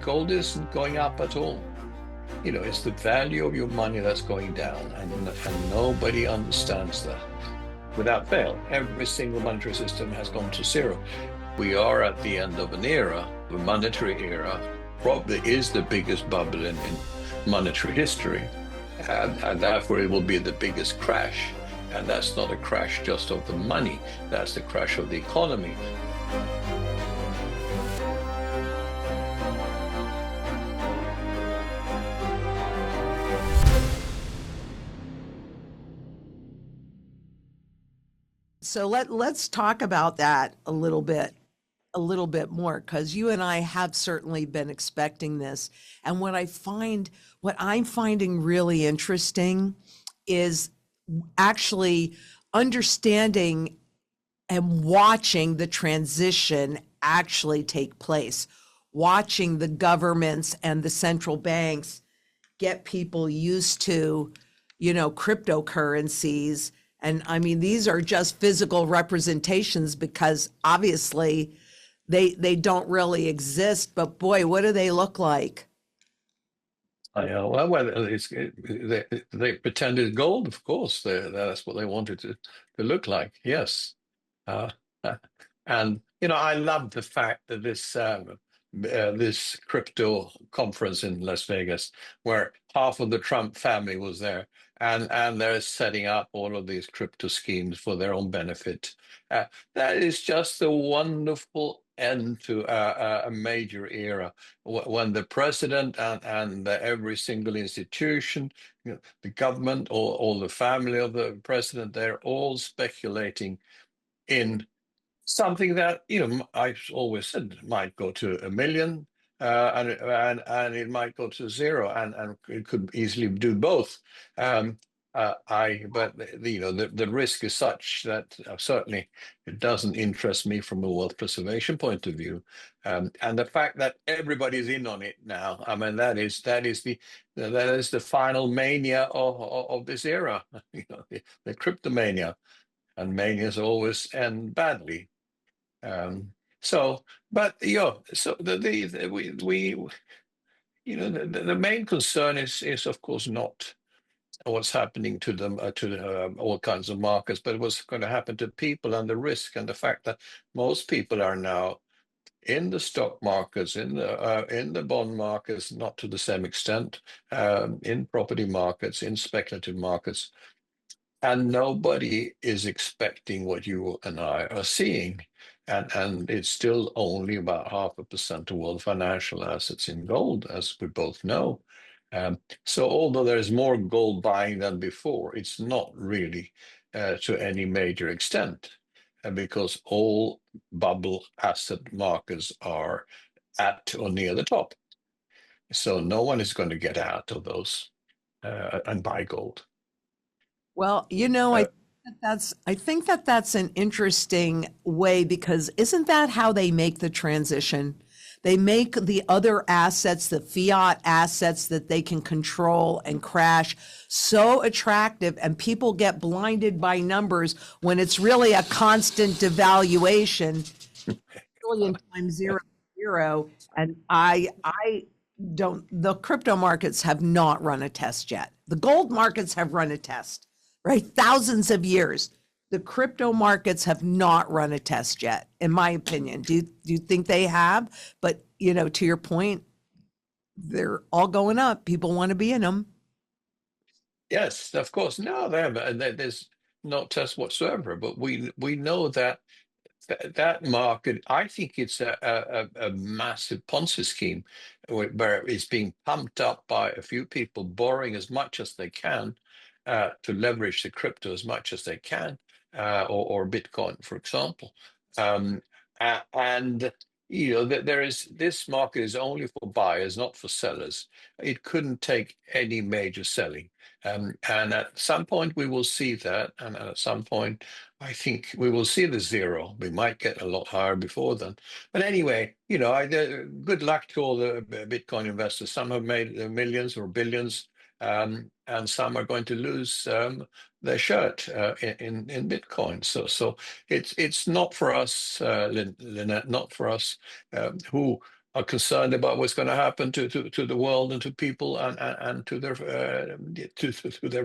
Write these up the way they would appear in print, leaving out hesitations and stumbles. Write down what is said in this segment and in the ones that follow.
gold isn't going up at all. It's the value of your money that's going down, and nobody understands that. Without fail, every single monetary system has gone to zero. We are at the end of an era, the monetary era, probably is the biggest bubble in monetary history, and therefore it will be the biggest crash. And that's not a crash just of the money, that's the crash of the economy. So let's talk about that a little bit more, because you and I have certainly been expecting this. And what I'm finding really interesting is actually understanding and watching the transition actually take place, watching the governments and the central banks get people used to, cryptocurrencies. And I mean, these are just physical representations because obviously they don't really exist, but boy, what do they look like? I know. Well, they pretended gold, of course. That's what they wanted to look like. Yes, uh, and I love the fact that this crypto conference in Las Vegas, where half of the Trump family was there, and they're setting up all of these crypto schemes for their own benefit. That is just a wonderful end to a major era when the president and every single institution, the government, or the family of the president, they're all speculating in something that I've always said might go to 1 million, and it might go to zero, and it could easily do both. But the risk is such that certainly it doesn't interest me from a wealth preservation point of view, and the fact that everybody's in on it now. I mean, that is the final mania of this era. The cryptomania, and manias always end badly. But so the main concern is of course not what's happening to them, all kinds of markets, but what's going to happen to people, and the risk, and the fact that most people are now in the stock markets, in the bond markets, not to the same extent, in property markets, in speculative markets, and nobody is expecting what you and I are seeing. And it's still only about 0.5% of world financial assets in gold, as we both know. So although there's more gold buying than before, it's not really to any major extent, because all bubble asset markets are at or near the top. So no one is going to get out of those and buy gold. Well, Uh, I think that that's an interesting way, because isn't that how they make the transition? They make the other assets, the fiat assets that they can control and crash, so attractive, and people get blinded by numbers when it's really a constant devaluation, trillion times zero zero. And I don't, the crypto markets have not run a test yet. The gold markets have run a test, right? Thousands of years. The crypto markets have not run a test yet, in my opinion. Do you think they have? But, to your point, they're all going up. People want to be in them. Yes, of course. No, there's no test whatsoever. But we know that that market. I think it's a massive Ponzi scheme, where it's being pumped up by a few people borrowing as much as they can to leverage the crypto as much as they can, or Bitcoin, for example. Um, and there is this market is only for buyers, not for sellers. It couldn't take any major selling. And at some point we will see that, and at some point I think we will see the zero. We might get a lot higher before then. But anyway, good luck to all the Bitcoin investors. Some have made millions or billions, and some are going to lose their shirt in Bitcoin. So it's not for us, Lynette, not for us who are concerned about what's going to happen to the world and to people and to their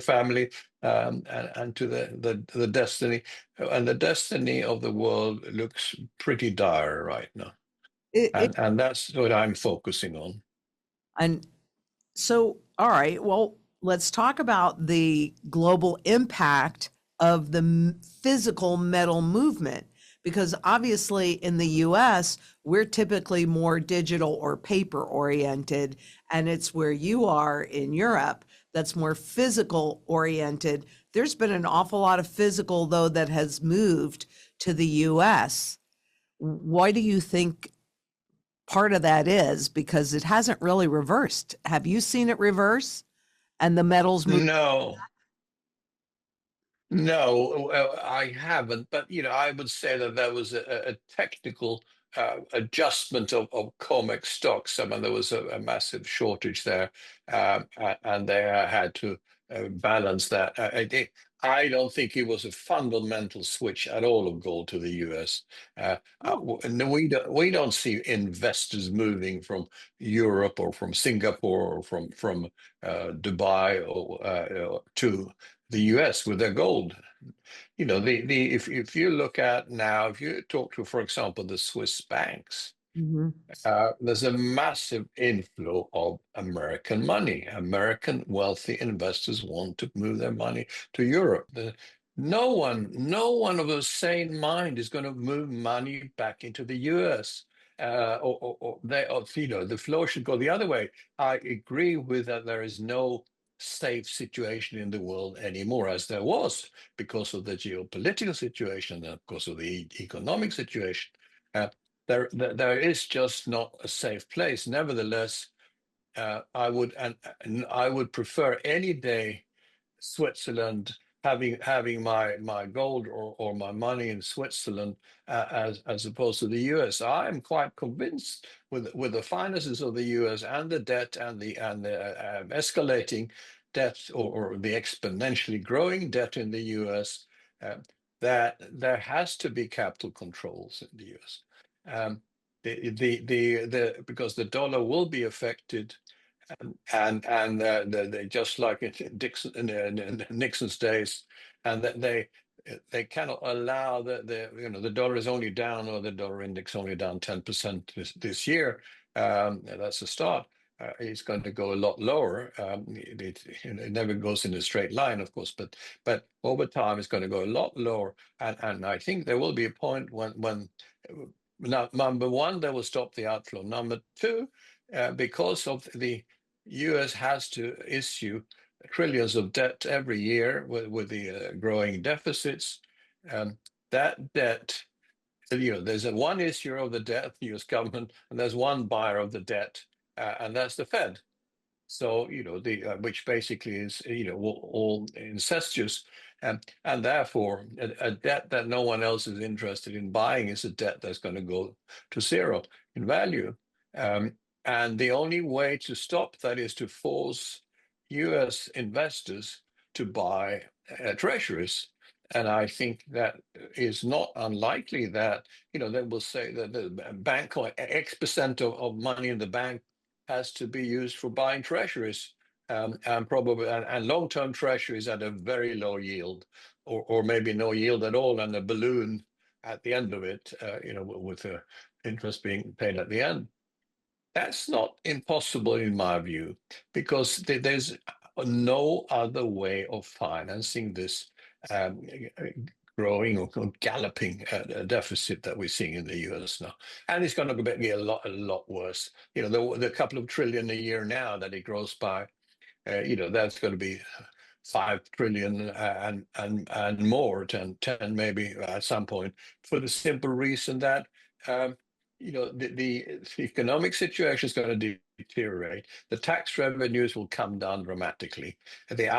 family and to the destiny. And the destiny of the world looks pretty dire right now. It, And that's what I'm focusing on. and so, all right, well, let's talk about the global impact of the physical metal movement. Because obviously in the US, we're typically more digital or paper oriented, and it's where you are in Europe that's more physical oriented. There's been an awful lot of physical, though, that has moved to the US. Why do you think part of that is? Because it hasn't really reversed. Have you seen it reverse and the metals move? No, no, I haven't. But I would say that there was a technical adjustment of COMEX stocks. I mean, there was a massive shortage there, and they had to balance that. I don't think it was a fundamental switch at all of gold to the US. Oh. No, we don't see investors moving from Europe or from Singapore or from Dubai or to the US with their gold. If you look at now, if you talk to, for example, the Swiss banks, Mhm. there's a massive inflow of American money. American wealthy investors want to move their money to Europe. No one of a sane mind is going to move money back into the US. The flow should go the other way. I agree with that. There is no safe situation in the world anymore, as there was because of the geopolitical situation and because of the economic situation. Uh, there is just not a safe place. Nevertheless, I would prefer any day Switzerland, having my gold or my money in Switzerland as opposed to the US. I am quite convinced with the finances of the US and the debt and the escalating debt or the exponentially growing debt in the US, uh, that there has to be capital controls in the US. Um, because the dollar will be affected, and just like in Dixon in Nixon's days, and that they cannot allow the dollar is only down, or the dollar index only down 10% this year. That's a start. It's going to go a lot lower. It never goes in a straight line, of course, but over time it's going to go a lot lower, and I think there will be a point when now, number one, they will stop the outflow. Number two, because of the US has to issue trillions of debt every year with the growing deficits. Um, that debt, there's one issuer of the debt, the US government, and there's one buyer of the debt, and that's the Fed. So, the which basically is, all incestuous, and therefore a debt that no one else is interested in buying is a debt that's going to go to zero in value. Um, and the only way to stop that is to force US investors to buy treasuries. And I think that is not unlikely that, they will say that the bank or X% of money in the bank has to be used for buying treasuries, and probably and long-term treasuries at a very low yield, or maybe no yield at all, and a balloon at the end of it, with the interest being paid at the end. That's not impossible in my view, because there's no other way of financing this um, growing or galloping deficit that we're seeing in the US now, and it's going to get a lot worse. The couple of trillion a year now that it grows by, that's going to be 5 trillion, and more, 10 maybe at some point, for the simple reason that um, the economic situation is going to deteriorate. The tax revenues will come down dramatically. The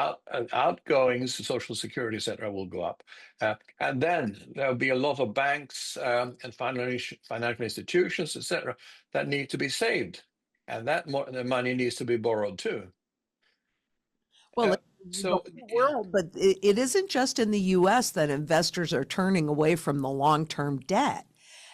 outgoings, Social Security, etc., will go up, and then there'll be a lot of banks, and financial institutions, etc., that need to be saved, and the money needs to be borrowed too. Well, Uh, the so whole world, but it isn't just in the US that investors are turning away from the long-term debt.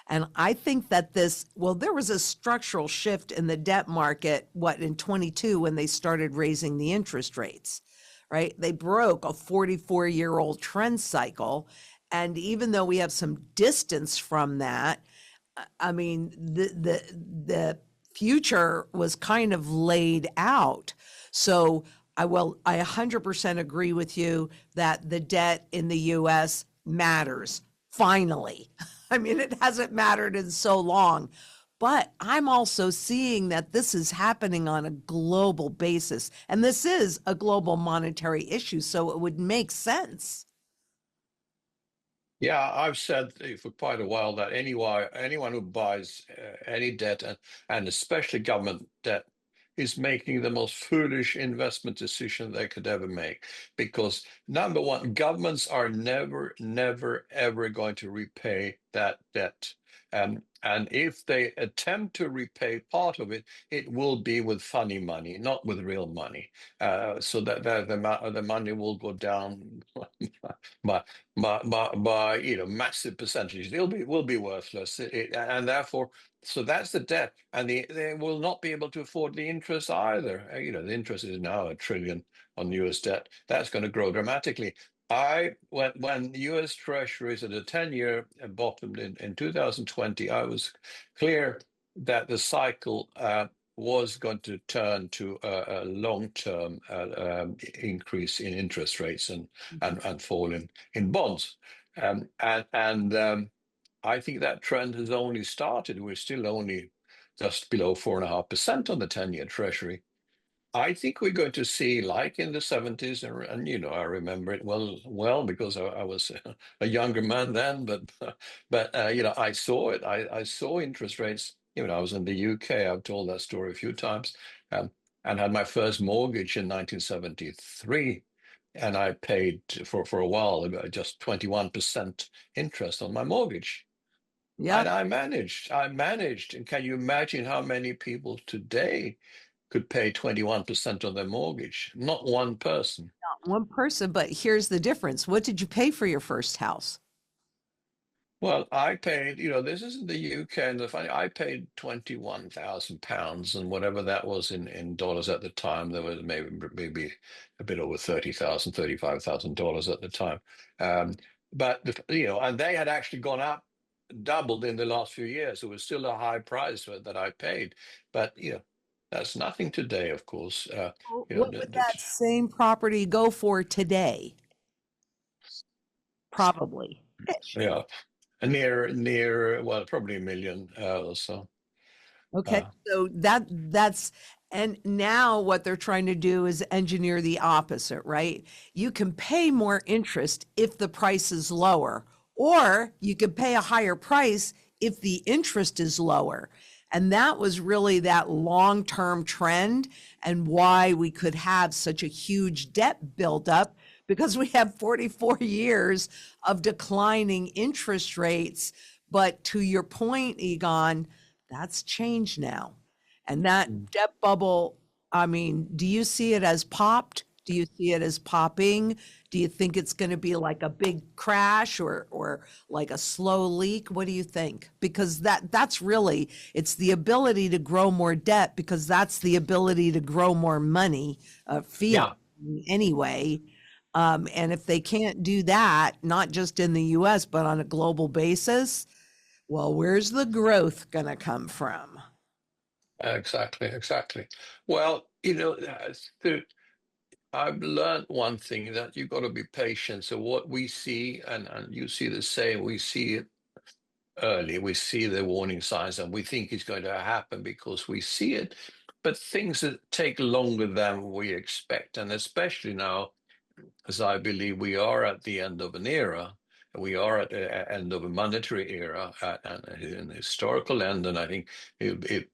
And I think that there was a structural shift in the debt market, in 22 when they started raising the interest rates, right? They broke a 44-year-old trend cycle. And even though we have some distance from that, I mean, the future was kind of laid out. So I 100% agree with you that the debt in the US matters finally. I mean, it hasn't mattered in so long. But I'm also seeing that this is happening on a global basis. And this is a global monetary issue. So it would make sense. Yeah, I've said for quite a while that anyone who buys any debt and especially government debt is making the most foolish investment decision they could ever make. Because number one, governments are never, never, ever going to repay that debt. And if they attempt to repay part of it, it will be with funny money, not with real money. So that the money will go down by massive percentages. Will be worthless, and therefore, so that's the debt, and they will not be able to afford the interest either. The interest is now $1 trillion on U.S. debt. That's going to grow dramatically. When U.S. Treasuries at a 10-year bottomed in 2020, I was clear that the cycle was going to turn to a long-term increase in interest rates and fall in bonds. I think that trend has only started. We're still only just below 4.5% on the 10-year Treasury. I think we're going to see, like in the 70s, and I remember it well because I was a younger man then, but I saw it. I saw interest rates. I was in the UK. I've told that story a few times, um, and had my first mortgage in 1973, and I paid for a while about just 21% interest on my mortgage. Yeah. And I managed. And can you imagine how many people today could pay 21% on their mortgage? Not one person. One person, but here's the difference. What did you pay for your first house? Well, I paid, this is in the UK, and I paid £21,000, and whatever that was in dollars at the time. There was maybe a bit over $35,000 at the time. Um, but and they had actually gone up, doubled in the last few years. It was still a high price that I paid, but that's nothing today, of course. What would that same property go for today? Probably. yeah, near, well, probably a million or so. Okay. Uh, So that's and now what they're trying to do is engineer the opposite, right? You can pay more interest if the price is lower, or you can pay a higher price if the interest is lower. And that was really that long-term trend and why we could have such a huge debt buildup because we have 44 years of declining interest rates. But to your point, Egon, that's changed now. And that debt bubble, I mean, do you see it as popped? Do you see it as popping? Do you think it's going to be like a big crash or like a slow leak? What do you think? Because that's really it's the ability to grow more debt because that's the ability to grow more money, fiat yeah, anyway. And if they can't do that, not just in the US, but on a global basis, well, where's the growth going to come from? exactly, exactly. Well, I've learned one thing that you've got to be patient. So what we see, and you see the same, we see it early. We see the warning signs, and we think it's going to happen because we see it. But things that take longer than we expect, and especially now, as I believe we are at the end of an era. We are at the end of a monetary era and an historical end, and I think it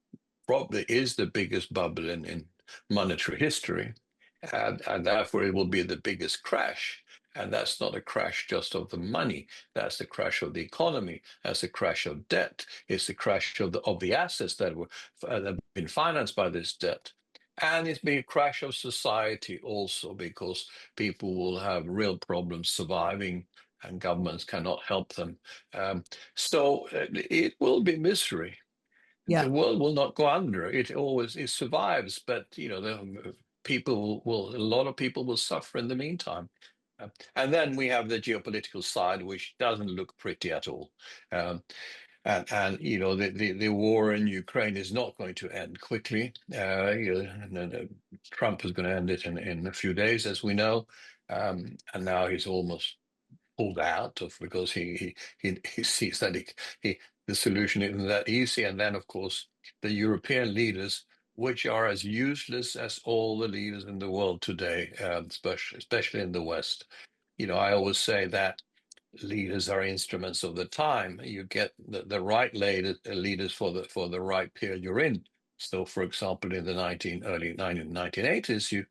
probably is the biggest bubble in monetary history, and therefore it will be the biggest crash. And that's not a crash just of the money. That's the crash of the economy. That's the crash of debt. It's the crash of the assets that have been financed by this debt. And it's been a crash of society also because people will have real problems surviving and governments cannot help them. So it will be misery. Yeah. The world will not go under. It survives, but the people will a lot of people will suffer in the meantime. And then we have the geopolitical side, which doesn't look pretty at all. Um, and the war in Ukraine is not going to end quickly. Trump is going to end it in a few days, as we know, and now he's almost pulled out of because he sees that the solution isn't that easy. And then, of course, the European leaders, which are as useless as all the leaders in the world today, especially in the West. I always say that leaders are instruments of the time. You get the right leaders for the right period you're in. So, for example, in the early 1980s,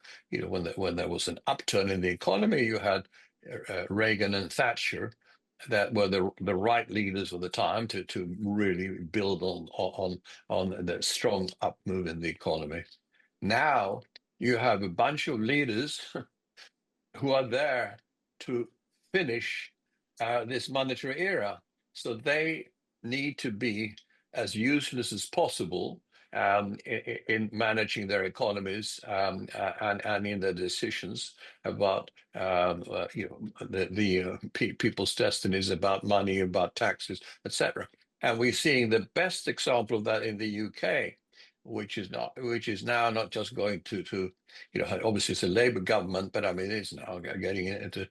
when there was an upturn in the economy, you had Reagan and Thatcher that were the right leaders of the time to really build on the strong up move in the economy. Now you have a bunch of leaders who are there to finish this monetary era. So they need to be as useless as possible in managing their economies and in their decisions about people's destinies, about money, about taxes, etc. And we're seeing the best example of that in the UK, which is now not just going to obviously it's a Labour government, but I mean it's now getting into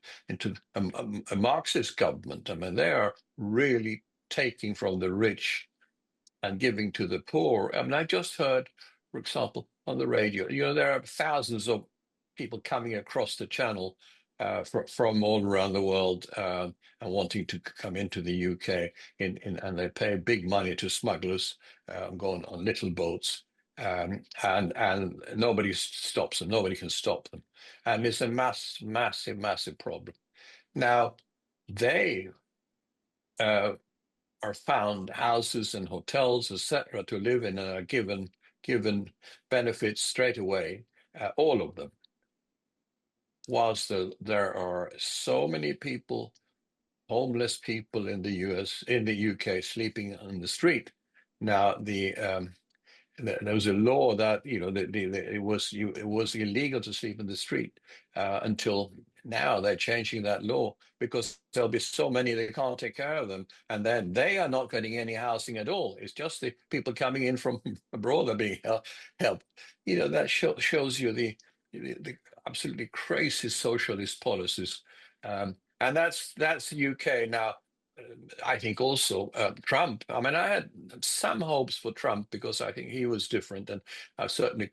a Marxist government. I mean they are really taking from the rich and giving to the poor. I mean I just heard, for example, on the radio, there are thousands of people coming across the channel from all around the world and wanting to come into the UK, and they pay big money to smugglers, going on little boats, and nobody stops them. Nobody can stop them, and it's a massive problem. Now they are found houses and hotels, etc., to live in and are given benefits straight away, all of them. Whilst there are so many people, homeless people in the US, in the UK, sleeping on the street. Now there was a law that it was illegal to sleep in the street until now. They're changing that law because there'll be so many they can't take care of them, and then they are not getting any housing at all. It's just the people coming in from abroad are being helped. That shows you the absolutely crazy socialist policies, and that's the UK now. I think also Trump. I mean, I had some hopes for Trump because I think he was different, and I certainly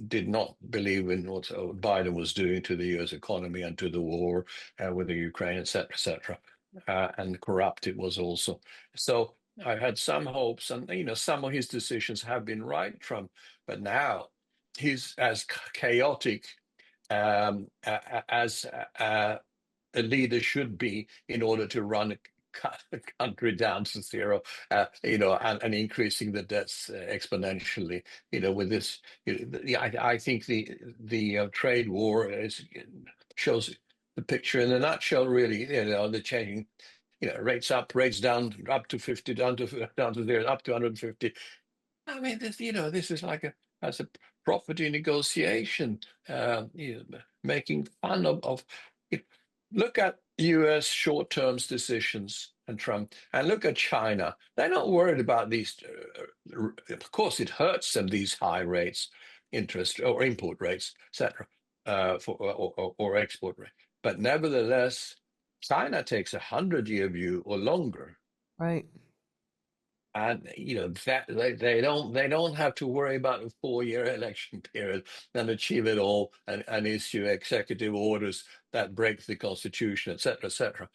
did not believe in what Biden was doing to the U.S. economy and to the war with the Ukraine, etc., etc., and corrupt it was also. So I had some hopes, and some of his decisions have been right, Trump, but now he's as chaotic as a leader should be in order to run a country down to zero, and increasing the debts exponentially. With this, I think the trade war shows the picture in a nutshell. Really, the changing, rates up, rates down, up to 50, down to zero, up to 150. I mean, this is like as a property negotiation, making fun of it. Look at U.S. short-term decisions and Trump, and look at China. They're not worried about these. Of course, it hurts them, these high rates, interest or import rates, etc., or export rate. But nevertheless, China takes 100-year view or longer, Right. and that they don't have to worry about a 4-year election period and achieve it all, and issue executive orders that break the constitution, etc.,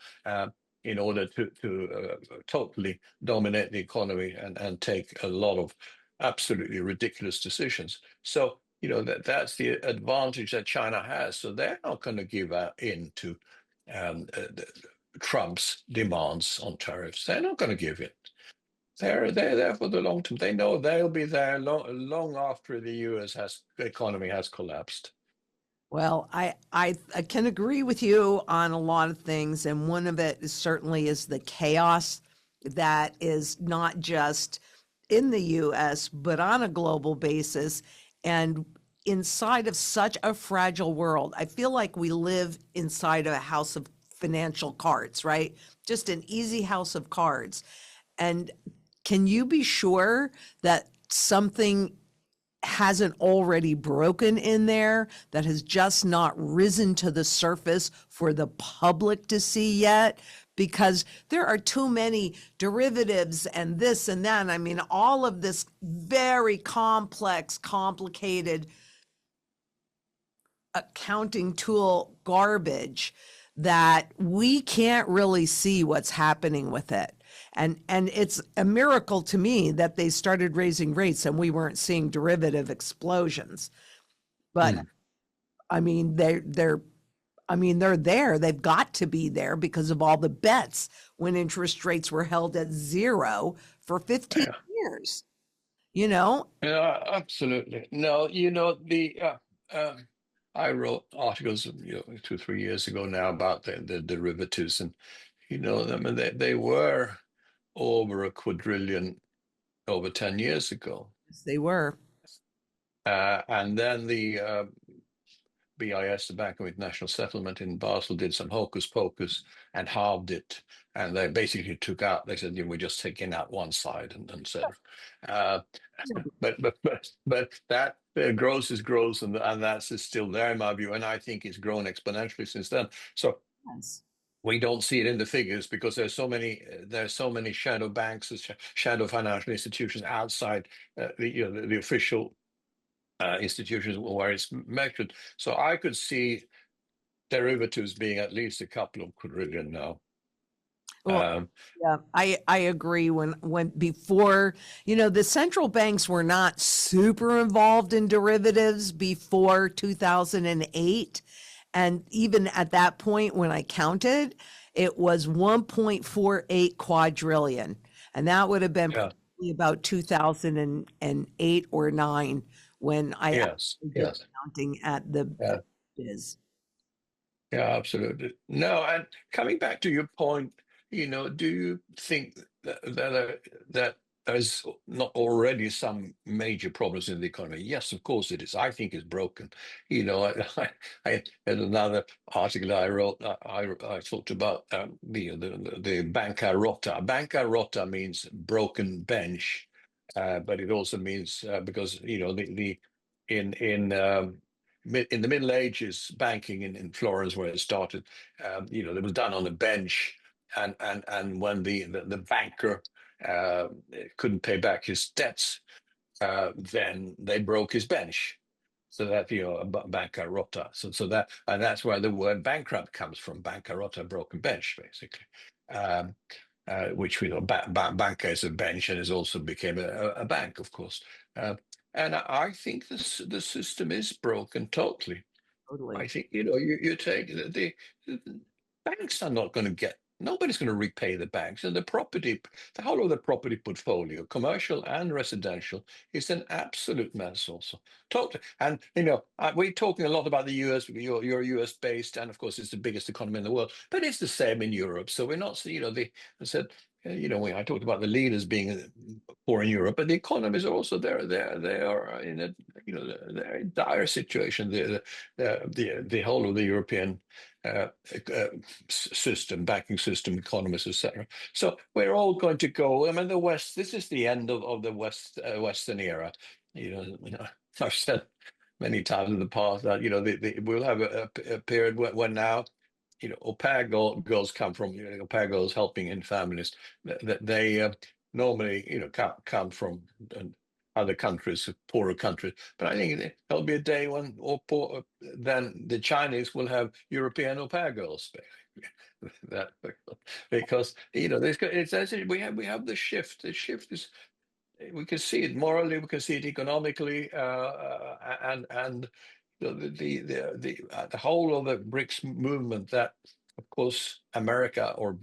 in order to totally dominate the economy and take a lot of absolutely ridiculous decisions. So that's the advantage that China has. So they're not going to give in to um, uh, Trump's demands on tariffs. They're not going to give in. They're there for the long term. They know they'll be there long after the U.S. economy has collapsed. Well, I can agree with you on a lot of things, and one of it is certainly is the chaos that is not just in the US, but on a global basis. And inside of such a fragile world, I feel like we live inside of a house of financial cards, right? Just an easy house of cards. And can you be sure that something hasn't already broken in there, that has just not risen to the surface for the public to see yet? Because there are too many derivatives and this and that. I mean, all of this very complex, complicated accounting tool garbage that we can't really see what's happening with it. And it's a miracle to me that they started raising rates and we weren't seeing derivative explosions. But Mm. I mean, they're there. They've got to be there because of all the bets when interest rates were held at zero for 15 Yeah. years, you know? Yeah, absolutely. No, the I wrote articles, 2, 3 years ago now about the derivatives, and them, and they were over a quadrillion over 10 years ago. They were. And then the BIS, the Bank of International Settlement in Basel, did some hocus pocus and halved it. And they basically they said, we're just taking out one side and said, uh, but that grows is grows, and that's is still there in my view. And I think it's grown exponentially since then. So Yes. we don't see it in the figures because there's so many shadow banks, and shadow financial institutions outside the official institutions where it's measured. So I could see derivatives being at least a couple of quadrillion now. Well, Um, yeah, I agree. When before, the central banks were not super involved in derivatives before 2008. And even at that point, when I counted, it was 1.48 quadrillion. And that would have been yeah, probably about 2008 or nine when I yes, actually did yes, the counting at the yeah, biz. yeah, absolutely. No, and coming back to your point, do you think that there's not already some major problems in the economy? Yes, of course it is. I think it's broken. I had another article I wrote. I talked about the bancarotta. Bancarotta means broken bench, but it also means because the in in the Middle Ages, banking in Florence, where it started, it was done on a bench, and when the banker uh, couldn't pay back his debts, then they broke his bench. So that a bancarotta. So that's where the word bankrupt comes from. Bancarotta, broken bench, basically. Um, which we know banker is a bench and has also became a bank, of course. Uh, and I think the system is broken totally. I Totally. think you take the banks are not going to get nobody's going to repay the banks, and the whole of the property portfolio, commercial and residential, is an absolute mess also. Totally. And we're talking a lot about the US. You're US based, and of course it's the biggest economy in the world, but it's the same in Europe. So we're not, I said, when I talked about the leaders being poor in Europe, but the economies are also there. They are in a they're in dire situation. The whole of the European uh, uh, system, banking system, economies, etc. So we're all going to go. I mean, the West. This is the end of the Western era. I've said many times in the past that we'll have a period when now au pair girls come from au pair girls helping in families that they normally come from other countries, poorer countries. But I think there'll be a day when then the Chinese will have European au pair girls. That because it's as if we have the shift. The shift is we can see it morally, we can see it economically, and the whole of the BRICS movement that, of course, America or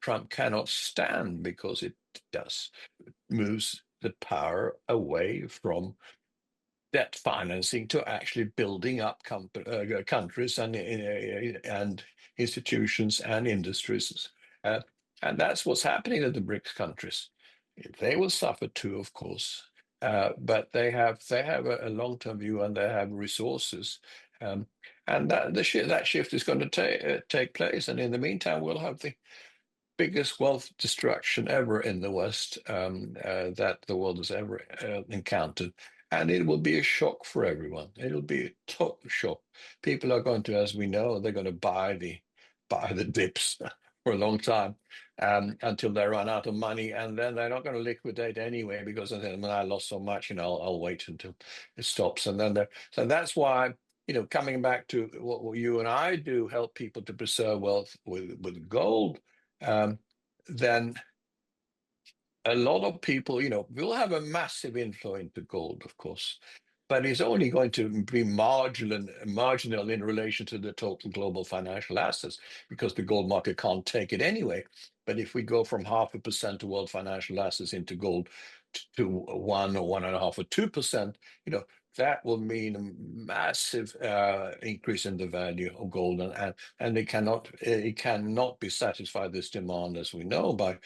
Trump cannot stand because it does moves the power away from debt financing to actually building up countries and institutions and industries. Uh, and that's what's happening in the BRICS countries. They will suffer too, of course, but they have a long-term view and they have resources. Um, and that shift is going to take place. And in the meantime, we'll have the biggest wealth destruction ever in the West that the world has ever encountered. And it will be a shock for everyone. It'll be a total shock. People are going to, as we know, they're going to buy the dips for a long time until they run out of money, and then they're not going to liquidate anyway because they say, "Well, I lost so much, I'll wait until it stops." And then so that's why, coming back to what you and I do, help people to preserve wealth with gold. Um, then a lot of people, will have a massive inflow into gold, of course, but it's only going to be marginal in relation to the total global financial assets because the gold market can't take it anyway. But if we go from 0.5% of world financial assets into gold to 1 or 1.5 or 2%, that will mean a massive increase in the value of gold, and it cannot be satisfied, this demand, as we know, by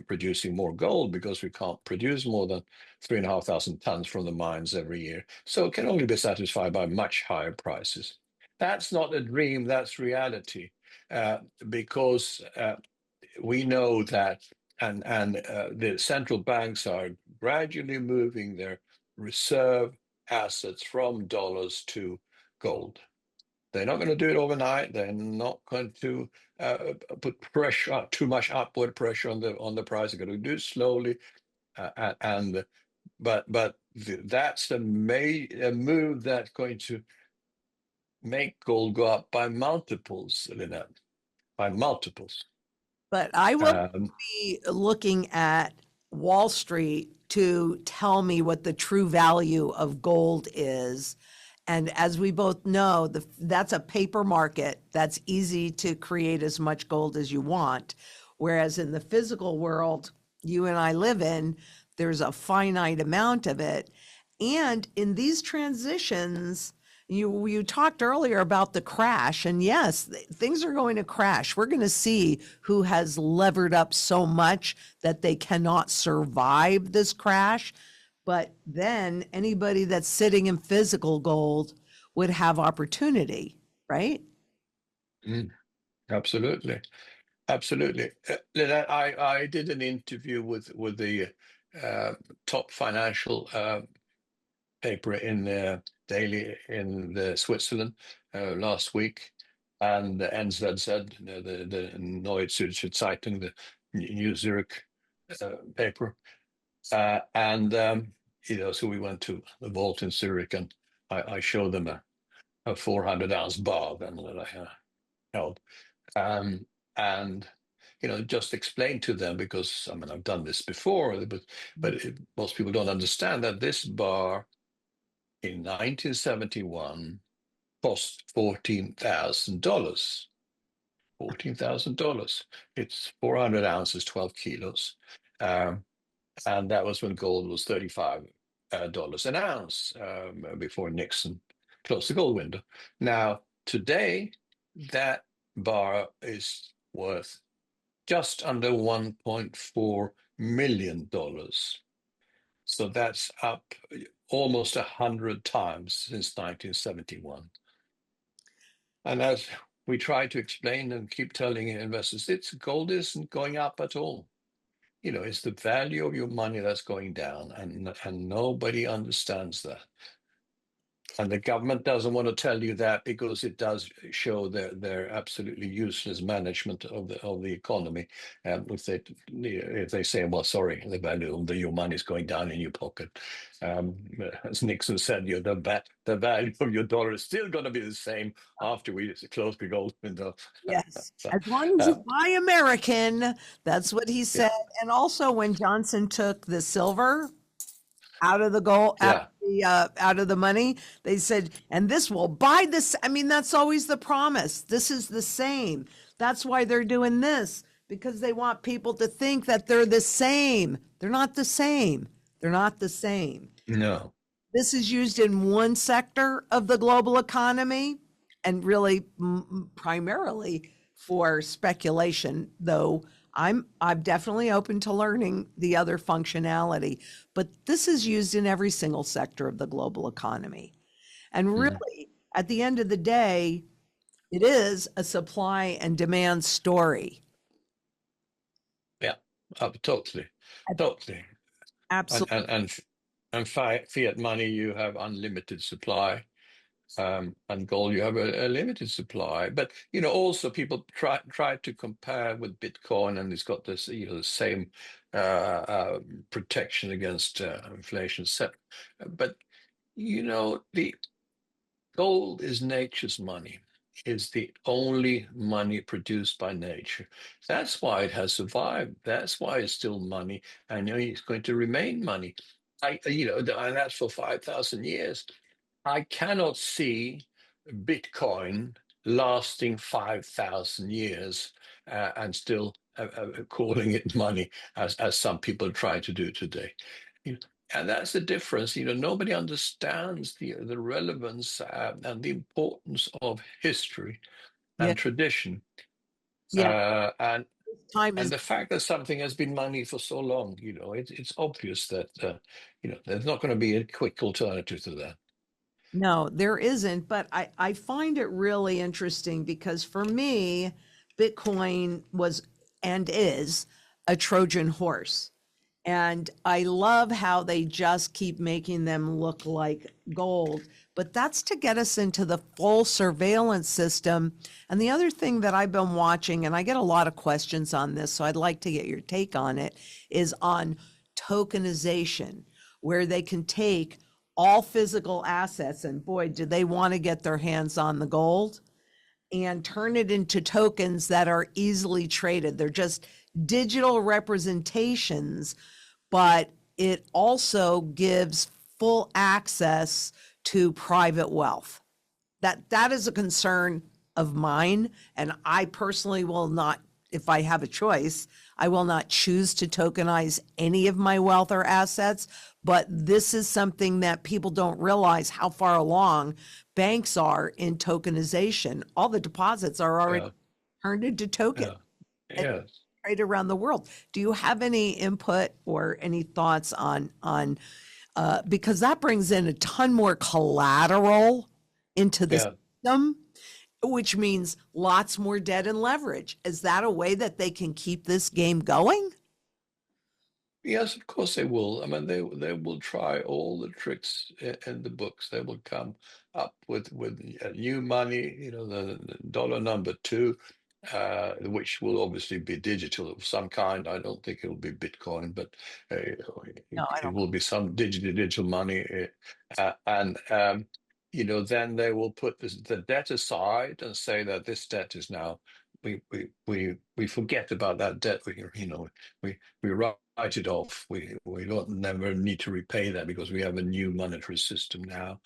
producing more gold, because we can't produce more than 3,500 tons from the mines every year. So it can only be satisfied by much higher prices. That's not a dream, that's reality, because we know that, and the central banks are gradually moving their reserve assets from dollars to gold. They're not going to do it overnight. They're not going to put pressure, too much upward pressure on the price. They're going to do it slowly, and but that's a move that's going to make gold go up by multiples, Lynette, by multiples. But I will Um, be looking at Wall Street to tell me what the true value of gold is. And as we both know, that's a paper market. That's easy to create as much gold as you want. Whereas in the physical world you and I live in, there's a finite amount of it. And in these transitions, you talked earlier about the crash, and yes, things are going to crash. We're going to see who has levered up so much that they cannot survive this crash. But then anybody that's sitting in physical gold would have opportunity, right? mm, absolutely. Absolutely. Lynette, I did an interview with the uh, top financial paper in the daily in the Switzerland last week, and the NZZ, the Neue Zürcher Zeitung, the New Zurich paper, and so we went to the vault in Zurich, and I showed them a 400-ounce bar then that I held. And just explain to them, because I mean I've done this before, but most people don't understand that this bar in 1971 cost $14,000. $14,000. It's 400 ounces, 12 kilos, um, and that was when gold was $35 an ounce, before Nixon closed the gold window. Now today, that bar is worth just under $1.4 million. So that's up almost 100 times since 1971. And as we try to explain and keep telling investors, gold isn't going up at all. It's the value of your money that's going down, and nobody understands that. And the government doesn't want to tell you that, because it does show their absolutely useless management of the economy. If they say, "Well, sorry, the value of your money is going down in your pocket," as Nixon said, the value of your dollar is still going to be the same after we close the gold window. Yes. So, As long as uh, you buy American, that's what he yeah, said. And also when Johnson took the silver out of the gold, yeah. out of the money, they said, and this will buy this. I mean, that's always the promise. This is the same. That's why they're doing this, because they want people to think that they're the same. They're not the same. They're not the same. No, this is used in one sector of the global economy and really primarily for speculation, though I'm definitely open to learning the other functionality, but this is used in every single sector of the global economy. And Mhm. really, at the end of the day, it is a supply and demand story. Yeah, totally, totally. And Absolutely. and and and fiat money, you have unlimited supply. And gold, you have a limited supply. But also people try to compare with Bitcoin, and it's got this the same protection against inflation. But the gold is nature's money. It's the only money produced by nature. That's why it has survived. That's why it's still money, and it's going to remain money. And that's for 5,000 years. I cannot see Bitcoin lasting 5,000 years and still calling it money, as some people try to do today. You know, and that's the difference. Nobody understands the relevance and the importance of history Yeah. and tradition, Yeah. and Time is the fact that something has been money for so long. It's obvious that there's not going to be a quick alternative to that. No, there isn't, but I find it really interesting because for me, Bitcoin was and is a Trojan horse. And I love how they just keep making them look like gold, but that's to get us into the full surveillance system. And the other thing that I've been watching, and I get a lot of questions on this, so I'd like to get your take on it, is on tokenization, where they can take all physical assets, and boy, do they want to get their hands on the gold and turn it into tokens that are easily traded. They're just digital representations, but it also gives full access to private wealth. That is a concern of mine, and I personally will not, if I have a choice, I will not choose to tokenize any of my wealth or assets. But this is something that people don't realize how far along banks are in tokenization. All the deposits are already Yeah, turned into tokens yeah, yes. right around the world. Do you have any input or any thoughts on because that brings in a ton more collateral into the Yeah. system, which means lots more debt and leverage. Is that a way that they can keep this game going? Yes, of course they will. I mean, they will try all the tricks in the books. They will come up with new money, the dollar number two, which will obviously be digital of some kind. I don't think it'll be Bitcoin, but No, I it don't. will be some digital money. And then they will put the debt aside and say that this debt is now, we forget about that debt. We write it off. We don't never need to repay that because we have a new monetary system now.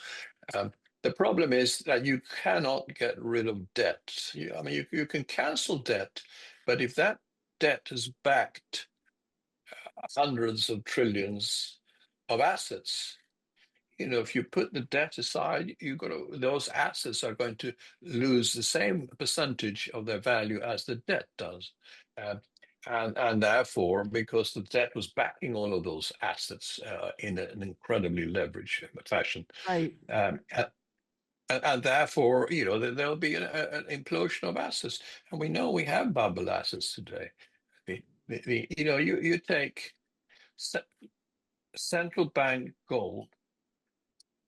Um, the problem is that you cannot get rid of debt. I mean, you can cancel debt, but if that debt is backed hundreds of trillions of assets, if you put the debt aside, those assets are going to lose the same percentage of their value as the debt does. Um, and therefore, because the debt was backing all of those assets in an incredibly leveraged fashion, Right. um, and therefore, there'll be an implosion of assets. And we know we have bubble assets today. You take ce- central bank gold.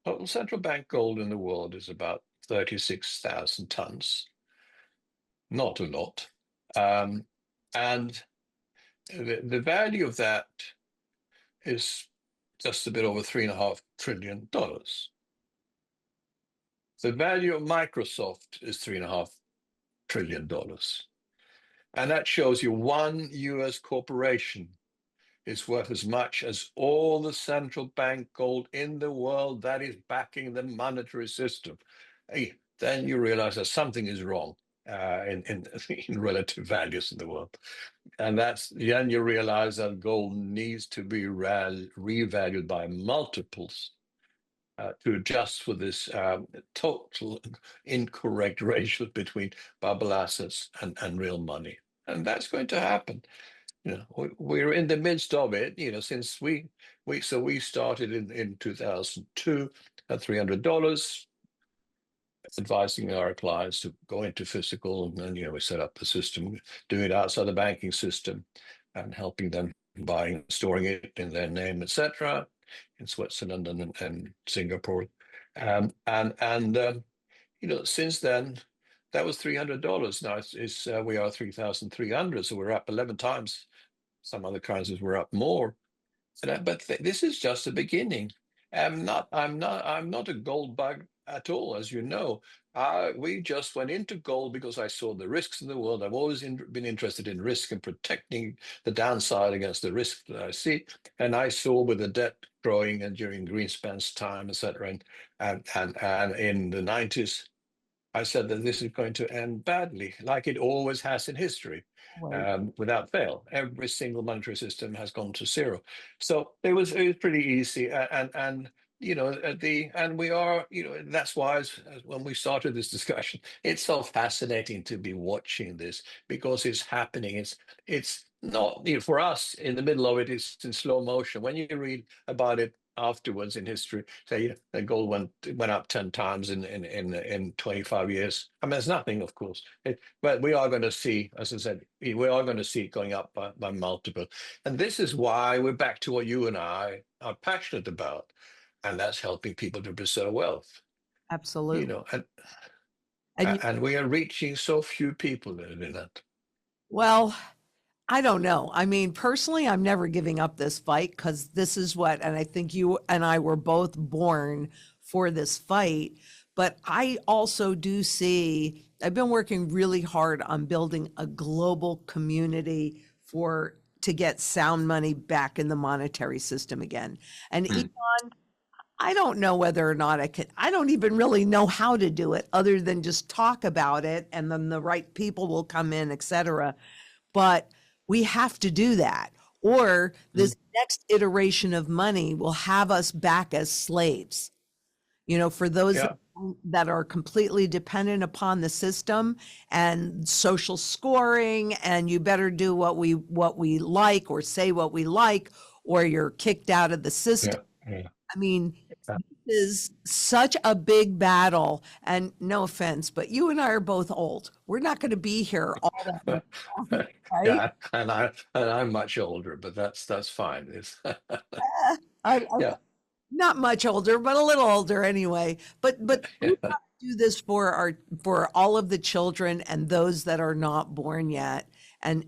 Total central bank gold in the world is about 36,000 tons. Not a lot. Um, and the value of that is just a bit over $3.5 trillion. The value of Microsoft is $3.5 trillion. And that shows you one US corporation is worth as much as all the central bank gold in the world that is backing the monetary system. Hey, then you realize that something is wrong in relative values in the world. And then you realize that gold needs to be revalued by multiples to adjust for this total incorrect ratio between bubble assets and real money. And that's going to happen. We're in the midst of it, since we started in 2002 at $300, advising our clients to go into physical, and then we set up the system, doing it outside the banking system, and helping them buying, storing it in their name, etc., in Switzerland and Singapore, and since then that was $300. Now we are 3,300, so we're up 11 times. Some other currencies were up more. But this is just the beginning. I'm not a gold bug at all, as you know. We just went into gold because I saw the risks in the world. I've always been interested in risk and protecting the downside against the risk that I see. And I saw with the debt growing and during Greenspan's time, etc., and in the 90s, I said that this is going to end badly, like it always has in history, Right. without fail. Every single monetary system has gone to zero. So it was pretty easy, and we are, that's why when we started this discussion, it's so fascinating to be watching this because it's happening. It's not, for us in the middle of it. It's in slow motion. When you read about it afterwards in history, say the gold went up 10 times in 25 years. I mean, it's nothing, of course, but we are going to see, as I said, we are going to see it going up by multiple. And this is why we're back to what you and I are passionate about, and that's helping people to preserve wealth. You Absolutely. know, and And and we are reaching so few people in that. well, I don't know. I mean, personally, I'm never giving up this fight because this is what, and I think you and I were both born for this fight. But I also do see, I've been working really hard on building a global community to get sound money back in the monetary system again. And Mm. I don't know whether or not I don't even really know how to do it other than just talk about it and then the right people will come in, et cetera. But we have to do that. Or Mm. this next iteration of money will have us back as slaves. For those Yeah, that are completely dependent upon the system and social scoring, and you better do what we like or say what we like, or you're kicked out of the yeah, system. yeah. I mean, this is such a big battle. And no offense, but you and I are both old. We're not going to be here all that much longer, right? Yeah, and I'm much older, but that's fine. It's I'm yeah, not much older, but a little older anyway. But we yeah. gotta do this for all of the children and those that are not born yet. And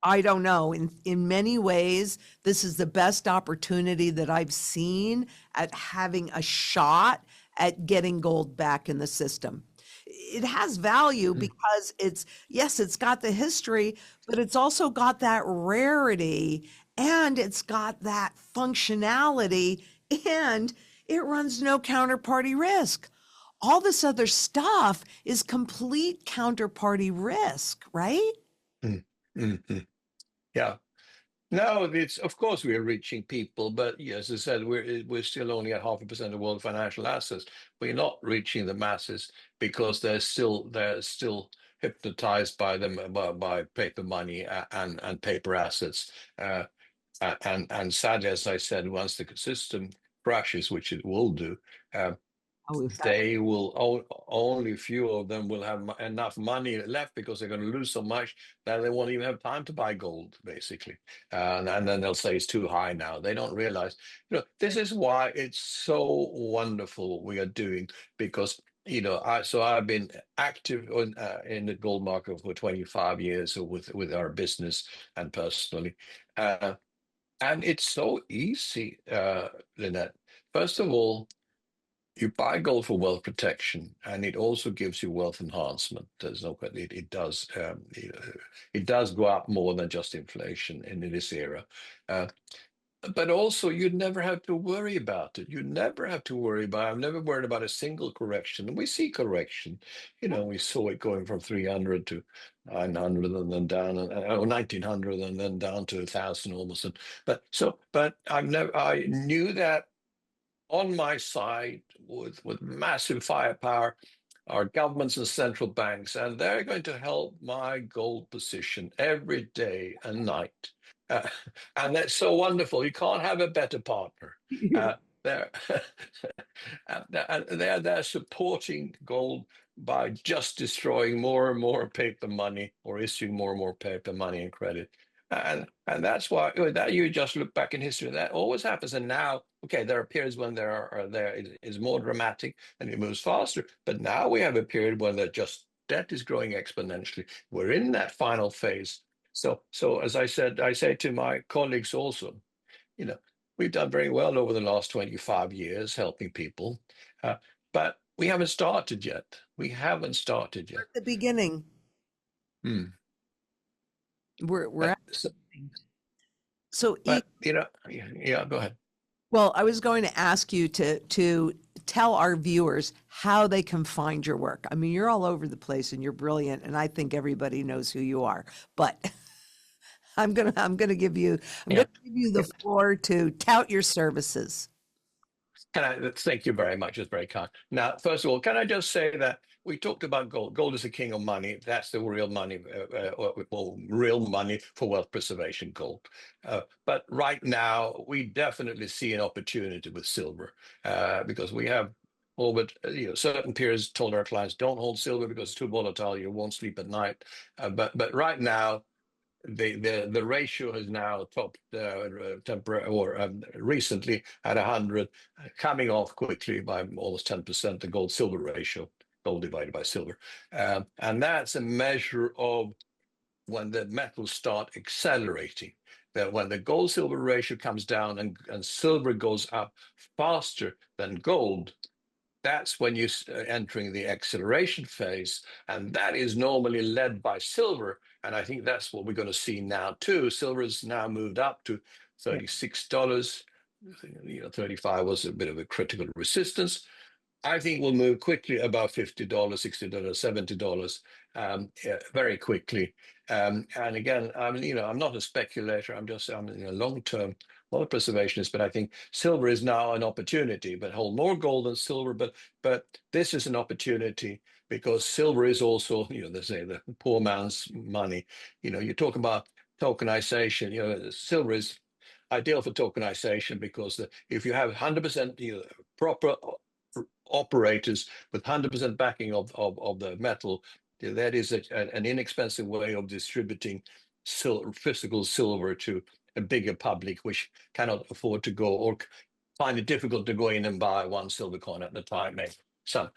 I don't know. In many ways, this is the best opportunity that I've seen at having a shot at getting gold back in the system. It has value Mm. because yes, it's got the history, but it's also got that rarity and it's got that functionality and it runs no counterparty risk. All this other stuff is complete counterparty risk, right? Mm. Mm. Yeah. No, it's of course we are reaching people, but yes, as I said, we're still only at 0.5% of world financial assets. We're not reaching the masses because they're still hypnotized by them by paper money and paper assets. And sadly, as I said, once the system crashes, which it will do, uh, Oh, we've got they will only a few of them will have enough money left because they're going to lose so much that they won't even have time to buy gold, basically. And then they'll say it's too high now. They don't realize, this is why it's so wonderful we are doing because. I've been active in the gold market for 25 years with our business and personally. Uh, and it's so easy, Lynette. First of all, you buy gold for wealth protection, and it also gives you wealth enhancement. There's no it does it does go up more than just inflation in this era. Uh, but also, you never have to worry about it. You never have to worry about. I've never worried about a single correction. And we see correction. We saw it going from 300 to 900, and then down, or 1900, and then down to 1,000 almost. But I knew that on my side with massive firepower are governments and central banks, and they're going to help my gold position every day and night. Uh, and that's so wonderful. You can't have a better partner. They're, they're supporting gold by just destroying more and more paper money or issuing more and more paper money and credit. And that's why that you just look back in history, that always happens. And now, okay, there are periods when there is more dramatic and it moves faster. But now we have a period when the just debt is growing exponentially. We're in that final phase. So as I said, I say to my colleagues also, you know, we've done very well over the last 25 years helping people, but we haven't started yet. We haven't started yet. At the beginning. Hmm. We're But, at the beginning. So, but yeah, go ahead. well, I was going to ask you to tell our viewers how they can find your work. I mean, you're all over the place and you're brilliant, and I think everybody knows who you are. But I'm gonna give you Yeah. the floor to tout your services. Can I thank you very much? It's very kind. Now, first of all, can I just say that we talked about gold. Gold is the king of money. That's the real money, or real money for wealth preservation, gold. But right now, we definitely see an opportunity with silver because we have over certain periods told our clients don't hold silver because it's too volatile. You won't sleep at night. But right now the ratio has now topped recently at 100, coming off quickly by almost 10%, the gold silver ratio, gold divided by silver. And that's a measure of when the metals start accelerating. That when the gold silver ratio comes down and silver goes up faster than gold, that's when you're entering the acceleration phase, and that is normally led by silver. And I think that's what we're going to see now too. Silver has now moved up to Yeah. $36. 35 was a bit of a critical resistance. I think we'll move quickly above $50, $60, $70, very quickly. And again, I'm not a speculator. I'm a long-term wealth preservationist, but I think silver is now an opportunity. But hold more gold than silver. But this is an opportunity because silver is also, they say the poor man's money. You talk about tokenization. Silver is ideal for tokenization because if you have 100% proper operators with 100% backing of the metal, that is an inexpensive way of distributing physical silver to a bigger public, which cannot afford to go or find it difficult to go in and buy one silver coin at a time, maybe some.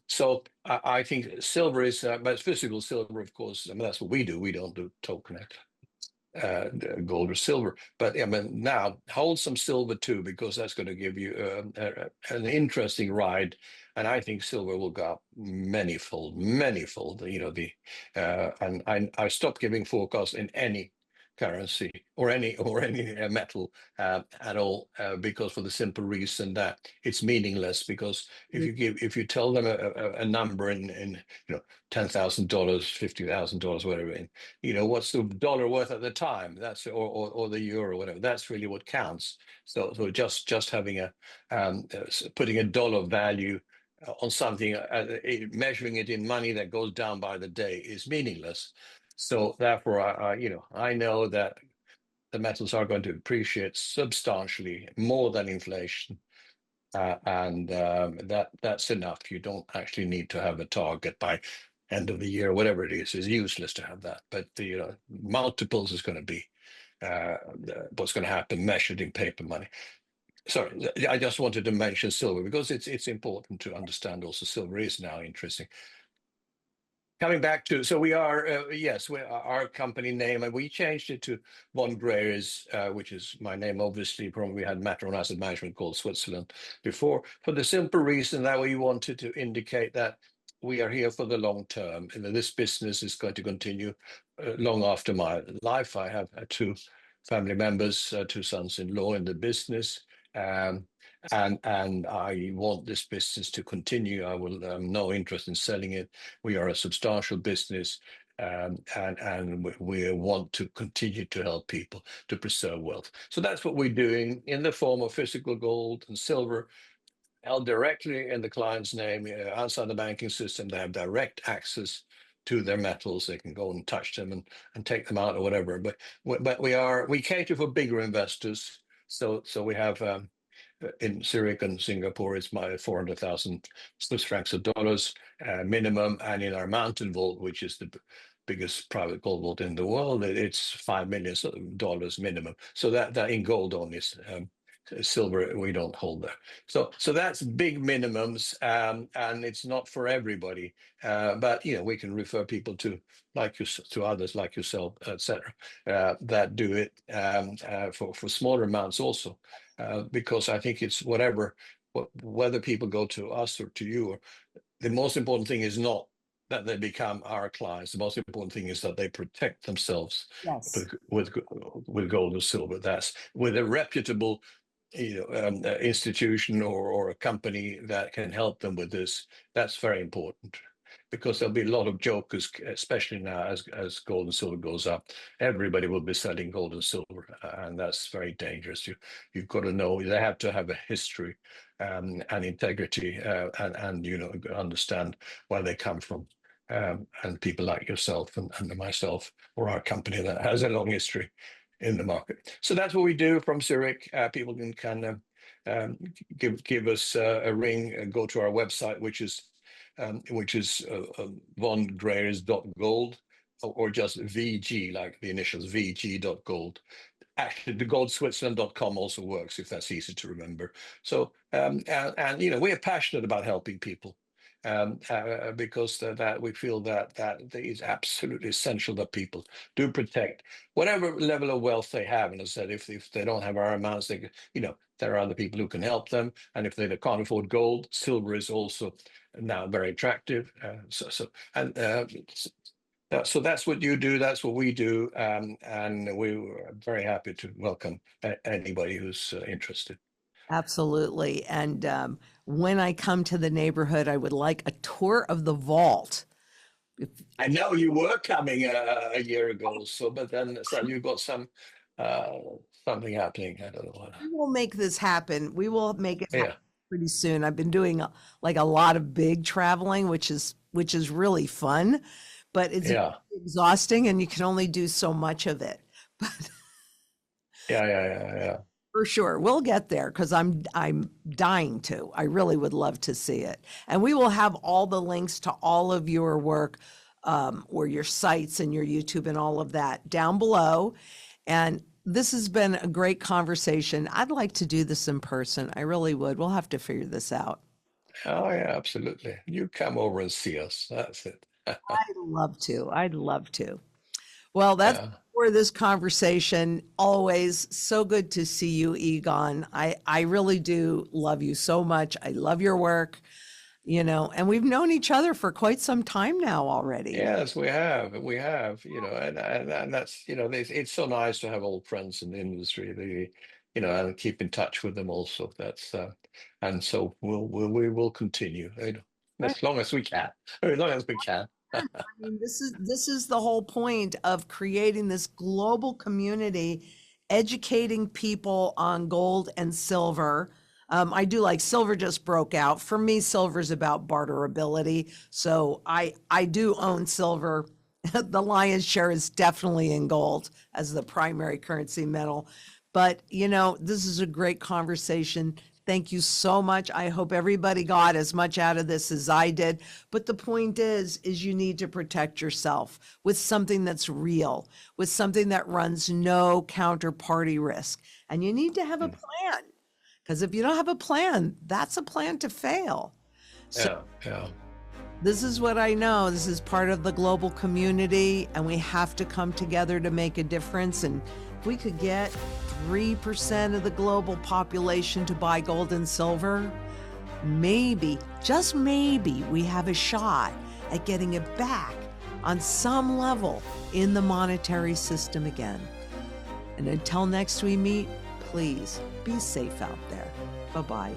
So I think silver is, but physical silver, of course, I mean, that's what we do. We don't do token gold or silver. But I mean, now hold some silver too, because that's going to give you an interesting ride. And I think silver will go up manyfold, manyfold. And I stopped giving forecasts in any currency or any metal at all because for the simple reason that it's meaningless because if you tell them a number in $10,000, $50,000, whatever, what's the dollar worth at the time? That's or the euro, whatever. That's really what counts. So just having putting a dollar value on something, measuring it in money that goes down by the day is meaningless. So therefore, I know that the metals are going to appreciate substantially more than inflation. And that's enough. You don't actually need to have a target by end of the year, whatever it is. It's useless to have that. But the multiples is going to be what's going to happen measured in paper money. Sorry, I just wanted to mention silver because it's important to understand also silver is now interesting. Coming back to, so we are, yes, our company name, and we changed it to von Greyerz, which is my name, obviously, from we had Matron Asset Management called Switzerland before, for the simple reason that we wanted to indicate that we are here for the long term, and that this business is going to continue long after my life. I have two family members, two sons-in-law in the business. Um, and I want this business to continue. I will no interest in selling it. We are a substantial business, and we want to continue to help people to preserve wealth. So that's what we're doing in the form of physical gold and silver. held directly in the client's name outside the banking system. They have direct access to their metals. They can go and touch them and take them out or whatever. But we cater for bigger investors. So we have in Zurich and Singapore, it's my 400,000 Swiss francs of dollars minimum, and in our mountain vault, which is the biggest private gold vault in the world, it's $5 million minimum. So that in gold only. Silver we don't hold there. So that's big minimums, and it's not for everybody. But we can refer people to to others like yourself, etc., that do it for smaller amounts also, because I think it's whether people go to us or to you. The most important thing is not that they become our clients. The most important thing is that they protect themselves Yes. with gold or silver. That's with a reputable institution or a company that can help them with this. That's very important, because there'll be a lot of jokers, especially now as gold and silver goes up. Everybody will be selling gold and silver, and that's very dangerous. You've got to know they have to have a history and integrity, and understand where they come from. And people like yourself and myself, or our company that has a long history in the market. So that's what we do from Zurich. People can give us a ring, go to our website, which is von Greyerz.gold, or just VG, like the initials, VG.gold. Actually, the GoldSwitzerland.com also works, if that's easy to remember. So, we're passionate about helping people, because that we feel that is absolutely essential, that people do protect whatever level of wealth they have. And as I said, if they don't have our amounts, there are other people who can help them. And if they can't afford gold, silver is also now very attractive. So that's what you do. That's what we do, and we're very happy to welcome anybody who's interested. Absolutely. And when I come to the neighborhood, I would like a tour of the vault. I know you were coming a year ago, but then you've got something happening. I don't know what. We will make this happen. We will make it happen Yeah, pretty soon. I've been doing like a lot of big traveling, which is really fun, but it's yeah, exhausting, and you can only do so much of it. But yeah. for sure, we'll get there, because I'm dying to. I really would love to see it, and we will have all the links to all of your work, or your sites and your YouTube and all of that down below. And this has been a great conversation. I'd like to do this in person. I really would. We'll have to figure this out. Oh, yeah, absolutely. You come over and see us. That's it. I'd love to. I'd love to. Well, that's Yeah. for this conversation. Always so good to see you, Egon. I really do love you so much. I love your work, and we've known each other for quite some time now already. Yes, we have. We have, and that's, it's so nice to have old friends in the industry. And keep in touch with them also. And so we will continue, as long as we can, as long as we can. I mean, this is the whole point of creating this global community, educating people on gold and silver. I do like silver just broke out. For me, silver's about barterability. So I do own silver. The lion's share is definitely in gold as the primary currency metal. But, this is a great conversation. Thank you so much. I hope everybody got as much out of this as I did. But the point is you need to protect yourself with something that's real, with something that runs no counterparty risk. And you need to have a plan, because if you don't have a plan, that's a plan to fail. So Yeah. this is what I know. This is part of the global community, and we have to come together to make a difference. And if we could get 3% of the global population to buy gold and silver, maybe, just maybe, we have a shot at getting it back on some level in the monetary system again. And until next we meet, please be safe out there. Bye-bye.